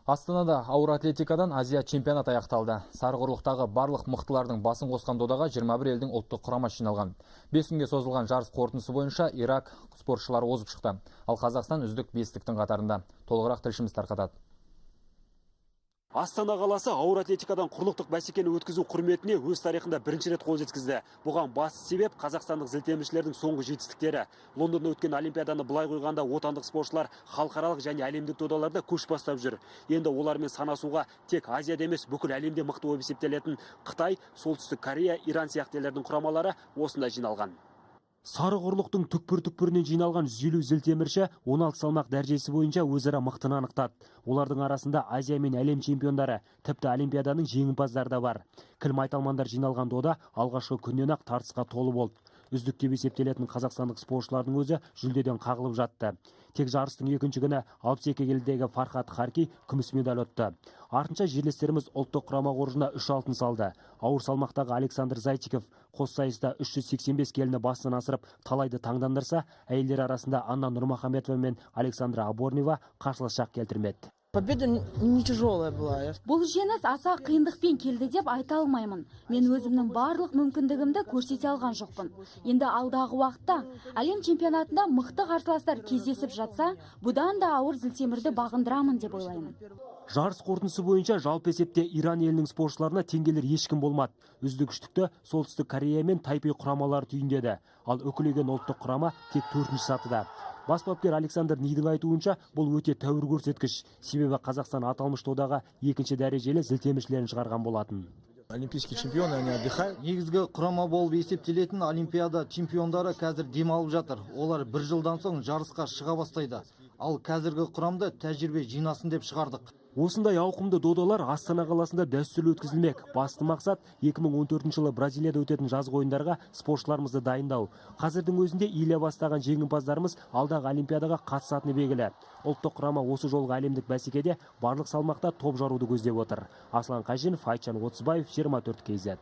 Астанада ауыр атлетикадан Азия чемпионат аяқталды. Сарықұрлықтағы барлық мықтылардың басын қосқан додаға 21 елдің ұлттық құрама жиналған. 5 күнге созылған жарыс қорытындысы бойынша Ирак спортшылары озып шықты. Ал Қазақстан үздік бестіктің қатарында. Толығырақ тілшіміз тарқатады. Астана қаласы ауыр атлетикадан құрлықтық бәсекені өткізу құрметіне өз тарихында бірінші рет қол жеткізді. Бұған басты себеп қазақстандық зілтеміршілердің соңғы жетістіктері. Лондонда өткен олимпиаданы былай қойғанда отандық спортшылар халықаралық және әлемдік додаларда көш бастап жүр. Енді олармен санасуға тек Азияда емес, бүкіл әлемде мықты болып есептелетін Қытай, Солтүстік Корея, Иран сияқты елдердің құрамалары осында жиналған. Сарықұрлықтың түкпір-түкпірінен жиналған 150 зілтемірші 16 салмақ дәрежесі бойынша өзара мықтыны анықтады. Олардың арасында Азия мен әлем чемпиондары, тіпті олимпиаданың жеңімпаздары да бар. Кіл майталмандар жиналған дода алғашқы күннен-ақ тартысқа толы болды. Үздік деп есептелетін қазақстандық спортшылардың өзі жүлдеден қағылып жатты. Тек жарыстың екінші күні 62 келідегі Фархат Харки күміс медаль ұтты. Артынша жерлестеріміз ұлттық құрама қоржынына 3 алтын салды. Ауыр салмақтағы Александр Зайчиков қос сайыста 385 келіні басынан асырып талайды таңдандырса, әйелдер арасында Анна Нұрмахаметова мен Александра Аборнева қарсылас жақ келтірмеді. Победа не тяжелая была. Бұл жеңіс аса қиындықпен келді деп айта алмаймын. Мен өзімнің барлық мүмкіндігімді көрсете алған жоқпын. Енді алдағы уақытта әлем чемпионатында мықты қарсыластар кездесіп жатса, бұдан да ауыр зілтемірді бағындырамын деп ойлаймын. Жарыс қорытындысы бойынша жалпы есепте Иран елінің спортшыларына теңгелер ешкім болмады. Үздік үштікті Солтүстік Корея мен Тайпей құрамалары түйіндеді. Ал үкілеген ұлттық құрама тек 4-ші сатыда. Бас бапкер Александр Нидің айтуынша, бұл өте тәуір көрсеткіш. Себебі Қазақстан аталмыш додаға екінші дәрежелі зілтеміршілерін шығарған болатын. Олимпийский чемпионы, они отдыхают. Негізгі құрама болып есептелетін олимпиада чемпиондары қазір демалып жатыр. Олар бір жылдан соң жарысқа шыға бастайды. Ал қазіргі құрамда тәжірибе жинасын деп шығардық. Осындай ауқымды додалар Астана қаласында дәстүрлі өткізілмек. Басты мақсат 2014 жылы Бразилияда өтетін жазғы ойындарға спортшыларымызды дайындау. Қазірдің өзінде иіле бастаған жеңімпаздарымыз алдағы олимпиадаға қатысатыны белгілі. Ұлттық құрама осы жолғы әлемдік бәсекеде барлық салмақта топ жаруды көздеп отыр. Аслан Қаженов, Айтжан Отызбаев, 24 KZ.